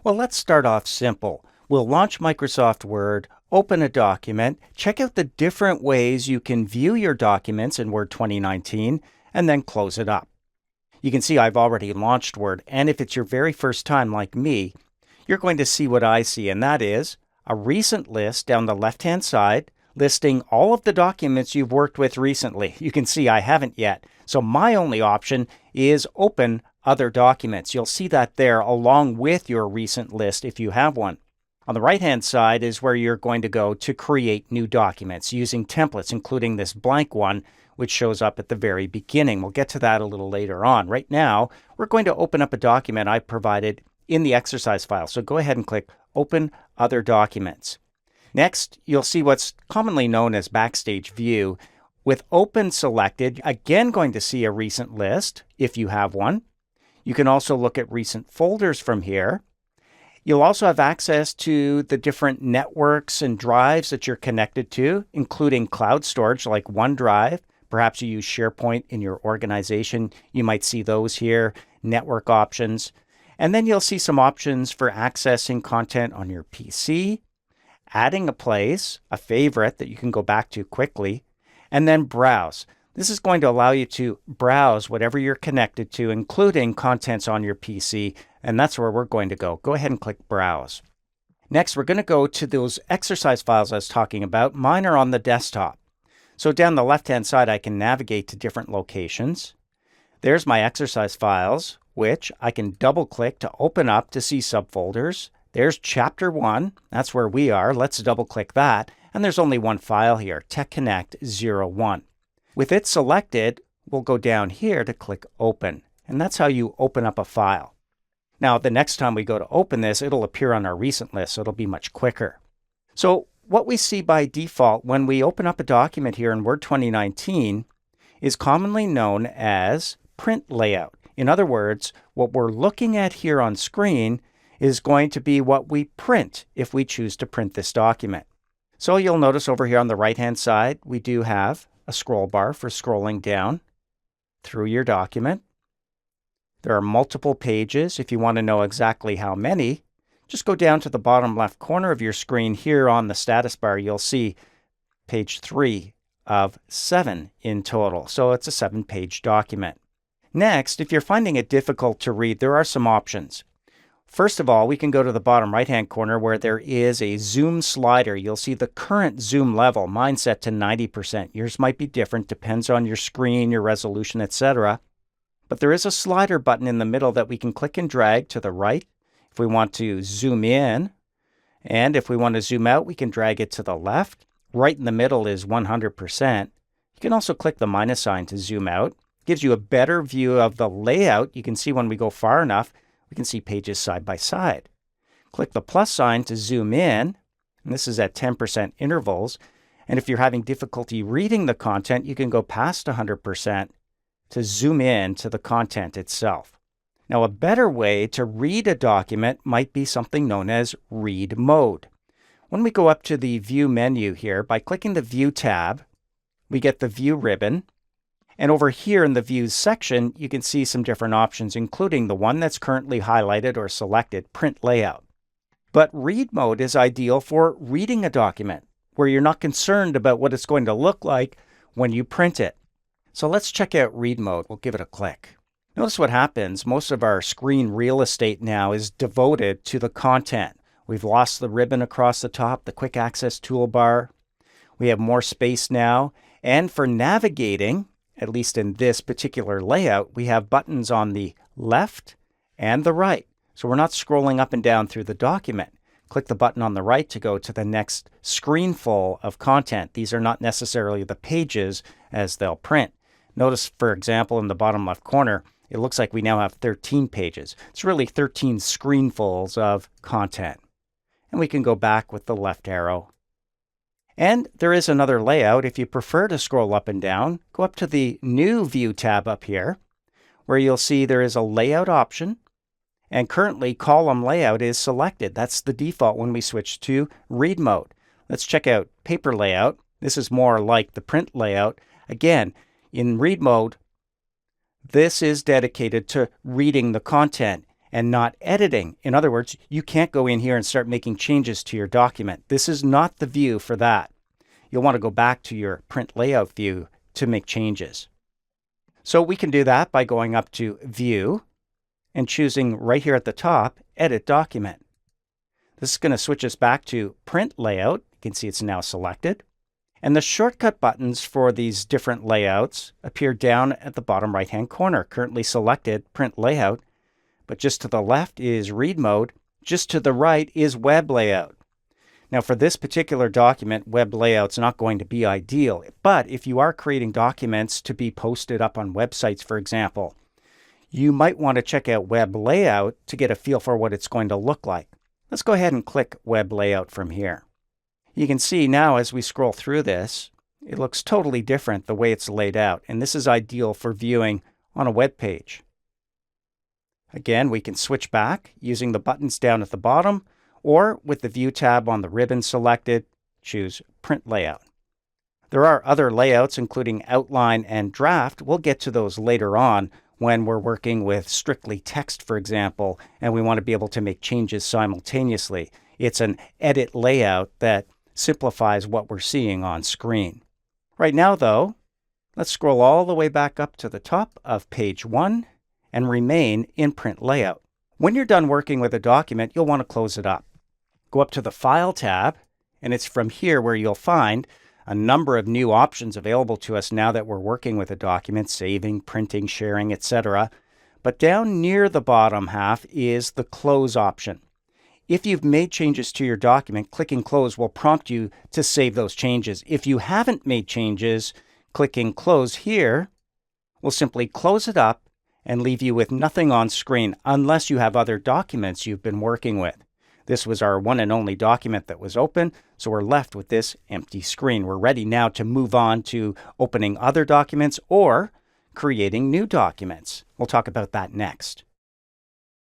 Well, let's start off simple. We'll launch Microsoft Word, open a document, check out the different ways you can view your documents in Word 2019, and then close it up. You can see I've already launched Word, and if it's your very first time like me, you're going to see what I see, and that is a recent list down the left-hand side listing all of the documents you've worked with recently. You can see I haven't yet, so my only option is open other documents. You'll see that there along with your recent list if you have one. On the right-hand side is where you're going to go to create new documents using templates, including this blank one, which shows up at the very beginning. We'll get to that a little later on. Right now, we're going to open up a document I provided in the exercise file. So go ahead and click Open Other Documents. Next, you'll see what's commonly known as Backstage View. With Open selected, again going to see a recent list if you have one. You can also look at recent folders from here. You'll also have access to the different networks and drives that you're connected to, including cloud storage like OneDrive. Perhaps you use SharePoint in your organization. You might see those here, network options. And then you'll see some options for accessing content on your PC, adding a place, a favorite that you can go back to quickly, and then browse. This is going to allow you to browse whatever you're connected to, including contents on your PC, and that's where we're going to go. Go ahead and click Browse. Next, we're going to go to those exercise files I was talking about. Mine are on the desktop. So down the left-hand side, I can navigate to different locations. There's my exercise files, which I can double-click to open up to see subfolders. There's Chapter 1. That's where we are. Let's double-click that. And there's only one file here, TechConnect01. With it selected, we'll go down here to click Open. And that's how you open up a file. Now, the next time we go to open this, it'll appear on our recent list, so it'll be much quicker. So what we see by default when we open up a document here in Word 2019 is commonly known as print layout. In other words, what we're looking at here on screen is going to be what we print if we choose to print this document. So you'll notice over here on the right-hand side, we do have a scroll bar for scrolling down through your document. There are multiple pages. If you want to know exactly how many, just go down to the bottom left corner of your screen here on the status bar. You'll see page 3 of 7 in total. So it's a 7-page document. Next, if you're finding it difficult to read, there are some options. First of all, we can go to the bottom right-hand corner where there is a zoom slider. You'll see the current zoom level. Mine's set to 90%. Yours might be different, depends on your screen, your resolution, etc. But there is a slider button in the middle that we can click and drag to the right if we want to zoom in. And if we want to zoom out, we can drag it to the left. Right in the middle is 100%. You can also click the minus sign to zoom out. It gives you a better view of the layout. You can see when we go far enough, we can see pages side by side. Click the plus sign to zoom in, and this is at 10% intervals. And if you're having difficulty reading the content, you can go past 100% to zoom in to the content itself. Now, a better way to read a document might be something known as read mode. When we go up to the View menu here, by clicking the View tab, we get the View ribbon. And over here in the Views section, you can see some different options, including the one that's currently highlighted or selected, Print Layout. But Read Mode is ideal for reading a document, where you're not concerned about what it's going to look like when you print it. So let's check out Read Mode. We'll give it a click. Notice what happens. Most of our screen real estate now is devoted to the content. We've lost the ribbon across the top, the quick access toolbar. We have more space now. And for navigating, at least in this particular layout, we have buttons on the left and the right. So we're not scrolling up and down through the document. Click the button on the right to go to the next screen full of content. These are not necessarily the pages as they'll print. Notice, for example, in the bottom left corner, it looks like we now have 13 pages. It's really 13 screenfuls of content. And we can go back with the left arrow. And there is another layout. If you prefer to scroll up and down, go up to the New View tab up here, where you'll see there is a layout option. And currently, column layout is selected. That's the default when we switch to Read Mode. Let's check out Paper Layout. This is more like the print layout. Again, in Read Mode, this is dedicated to reading the content. and not editing. In other words, you can't go in here and start making changes to your document. This is not the view for that. You'll want to go back to your print layout view to make changes. So we can do that by going up to View and choosing right here at the top, Edit Document. This is going to switch us back to Print Layout. You can see it's now selected. And the shortcut buttons for these different layouts appear down at the bottom right-hand corner. Currently selected, Print Layout, but just to the left is Read Mode. Just to the right is Web Layout. Now for this particular document, web layout's not going to be ideal, but if you are creating documents to be posted up on websites, for example, you might want to check out Web Layout to get a feel for what it's going to look like. Let's go ahead and click Web Layout from here. You can see now as we scroll through this, it looks totally different the way it's laid out, and this is ideal for viewing on a web page. Again, we can switch back using the buttons down at the bottom, or with the View tab on the ribbon selected, choose Print Layout. There are other layouts including Outline and Draft. We'll get to those later on when we're working with strictly text, for example, and we want to be able to make changes simultaneously. It's an edit layout that simplifies what we're seeing on screen. Right now, though, let's scroll all the way back up to the top of page 1 and remain in Print Layout. When you're done working with a document, you'll want to close it up. Go up to the File tab, and it's from here where you'll find a number of new options available to us now that we're working with a document, saving, printing, sharing, etc. But down near the bottom half is the Close option. If you've made changes to your document, clicking Close will prompt you to save those changes. If you haven't made changes, clicking Close here will simply close it up and leave you with nothing on screen unless you have other documents you've been working with. This was our one and only document that was open, so we're left with this empty screen. We're ready now to move on to opening other documents or creating new documents. We'll talk about that next.